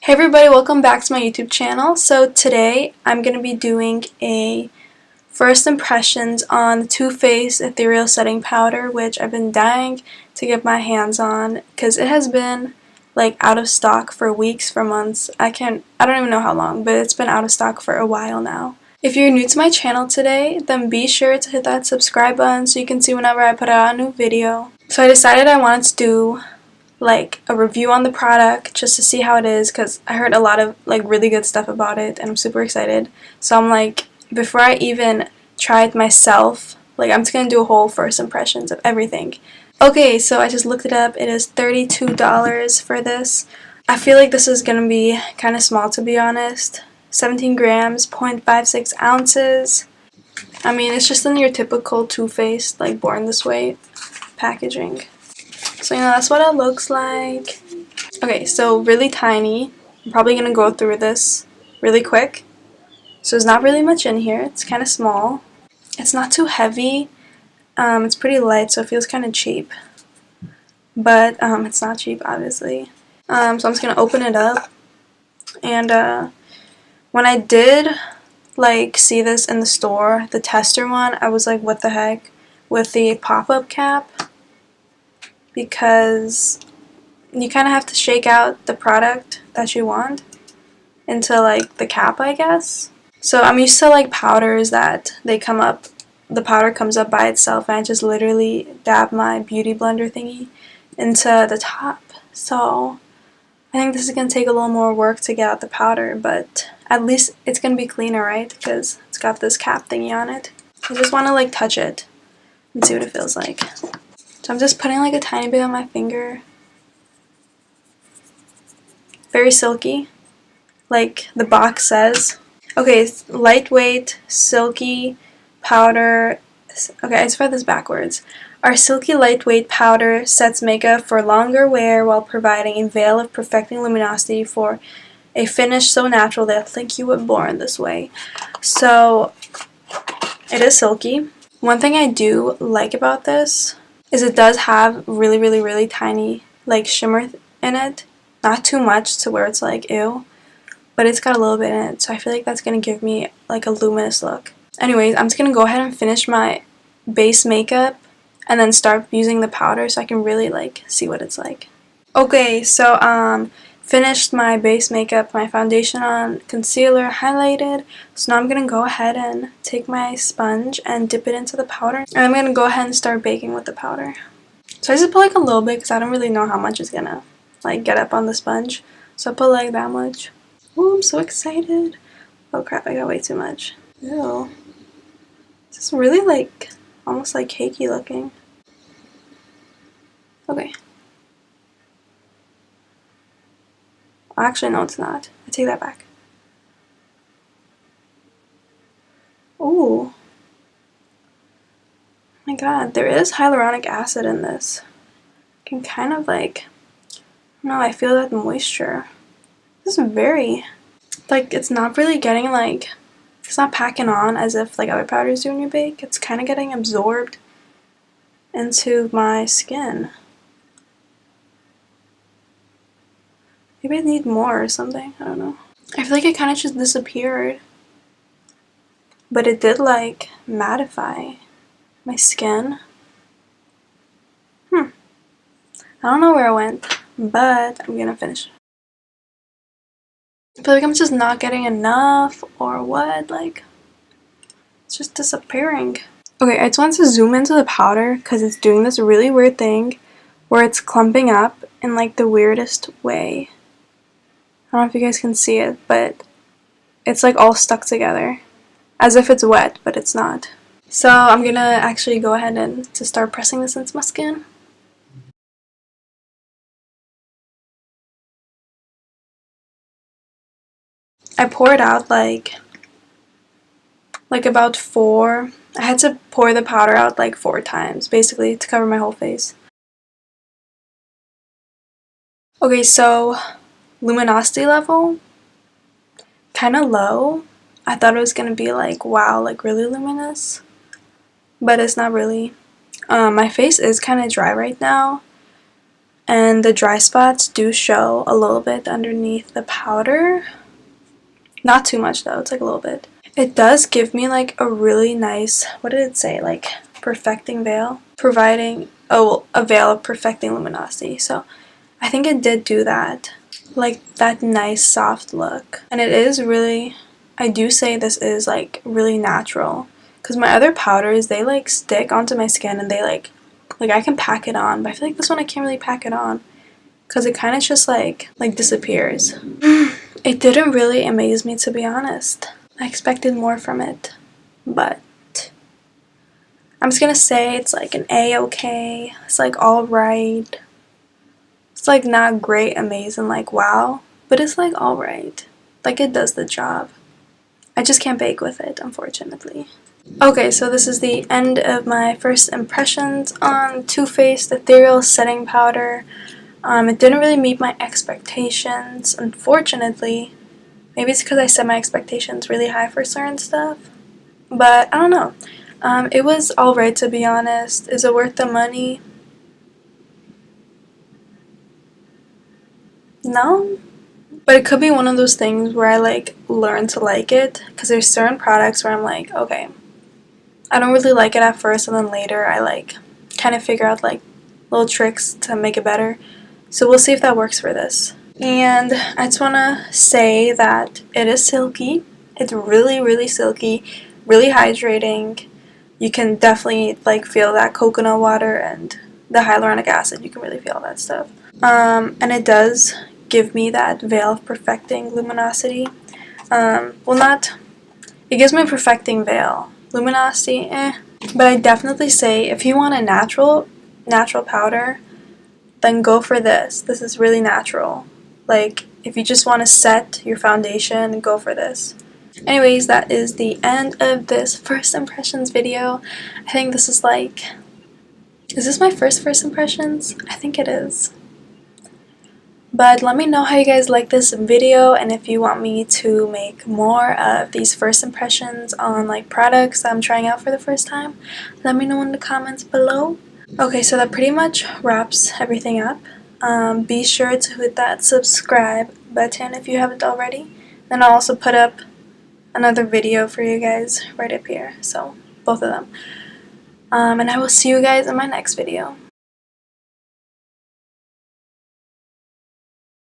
Hey everybody, welcome back to my YouTube channel. So today I'm going to be doing a first impressions on the Too Faced Ethereal Setting Powder, which I've been dying to get my hands on because it has been like out of stock for weeks, for months. I don't even know how long, but it's been out of stock for a while now. If you're new to my channel today, then be sure to hit that subscribe button so you can see whenever I put out a new video. So I decided I wanted to do like a review on the product just to see how it is, because I heard a lot of like really good stuff about it and I'm super excited. So I'm like, before I even try it myself, like I'm just gonna do a whole first impressions of everything. Okay, so I just looked it up. It is $32 for this. I feel like this is gonna be kind of small, to be honest. 17 grams, 0.56 ounces. I mean, it's just in your typical Too Faced, like Born This Way packaging. So, that's what it looks like. Okay, so really tiny. I'm probably going to go through this really quick. So there's not really much in here. It's kind of small. It's not too heavy. It's pretty light, so it feels kind of cheap. But it's not cheap, obviously. So I'm just going to open it up. And when I did like see this in the store, the tester one, I was like, what the heck? With the pop-up cap. Because you kind of have to shake out the product that you want into like the cap, I guess. So I'm used to like powders that they come up, the powder comes up by itself and I just literally dab my beauty blender thingy into the top. So I think this is going to take a little more work to get out the powder, but at least it's going to be cleaner, right? Because it's got this cap thingy on it. I just want to like touch it and see what it feels like. So I'm just putting like a tiny bit on my finger. Very silky, like the box says. Okay, lightweight, silky powder. Okay, I spelled this backwards. Our silky lightweight powder sets makeup for longer wear while providing a veil of perfecting luminosity for a finish so natural they'll think you were born this way. So it is silky. One thing I do like about this is it does have really tiny like shimmer in it. Not too much to where it's like ew, but it's got a little bit in it, so I feel like that's going to give me like a luminous look. Anyways, I'm just going to go ahead and finish my base makeup and then start using the powder so I can really like see what it's like. Okay, so finished my base makeup, my foundation on, concealer, highlighted. So now I'm going to go ahead and take my sponge and dip it into the powder. And I'm going to go ahead and start baking with the powder. So I just put like a little bit because I don't really know how much is going to like get up on the sponge. So I put like that much. Ooh, I'm so excited. Oh crap, I got way too much. Ew. This is really like almost like cakey looking. Okay. Actually, no, it's not. I take that back. Ooh. Oh my god, there is hyaluronic acid in this. I can kind of like, no, I feel that moisture. This is very, like, it's not really getting like, it's not packing on as if like other powders do when you bake. It's kind of getting absorbed into my skin. Maybe I need more or something. I don't know. I feel like it kind of just disappeared. But it did like mattify my skin. I don't know where it went, but I'm gonna finish. I feel like I'm just not getting enough or what, like it's just disappearing. Okay, I just want to zoom into the powder because it's doing this really weird thing where it's clumping up in like the weirdest way. I don't know if you guys can see it, but it's like all stuck together as if it's wet, but it's not. So I'm gonna actually go ahead and to start pressing this into my skin. I poured out like about 4. I had to pour the powder out like 4 times basically to cover my whole face. Okay, so luminosity level kind of low. I thought it was gonna be like wow, like really luminous, but it's not really. My face is kind of dry right now, and the dry spots do show a little bit underneath the powder. Not too much though, it's like a little bit. It does give me like a really nice, what did it say, like perfecting veil? Providing, oh, a veil of perfecting luminosity. So I think it did do that. Like that nice soft look. And it is really, I do say this is like really natural. Because my other powders, they like stick onto my skin and they like I can pack it on. But I feel like this one I can't really pack it on. Because it kind of just like disappears. It didn't really amaze me, to be honest. I expected more from it. But I'm just gonna say it's like an A-okay. It's like alright. It's like not great, amazing, like wow. But it's like alright. Like it does the job. I just can't bake with it, unfortunately. Okay, so this is the end of my first impressions on Too Faced Ethereal Setting Powder. It didn't really meet my expectations, unfortunately. Maybe it's because I set my expectations really high for certain stuff. But I don't know. It was alright, to be honest. Is it worth the money? No. But it could be one of those things where I like learn to like it. Because there's certain products where I'm like, okay, I don't really like it at first, and then later I like kind of figure out like little tricks to make it better. So we'll see if that works for this. And I just want to say that it is silky. It's really, really silky, really hydrating. You can definitely like feel that coconut water and the hyaluronic acid. You can really feel that stuff. And it does give me that veil of perfecting luminosity. It gives me a perfecting veil. Luminosity, But I definitely say if you want a natural powder, then go for this. This is really natural. Like, if you just want to set your foundation, go for this. Anyways, that is the end of this first impressions video. I think this is like, is this my first impressions? I think it is. But let me know how you guys like this video, and if you want me to make more of these first impressions on like products that I'm trying out for the first time, let me know in the comments below. Okay, so that pretty much wraps everything up. Be sure to hit that subscribe button if you haven't already. Then I'll also put up another video for you guys right up here, so both of them. And I will see you guys in my next video.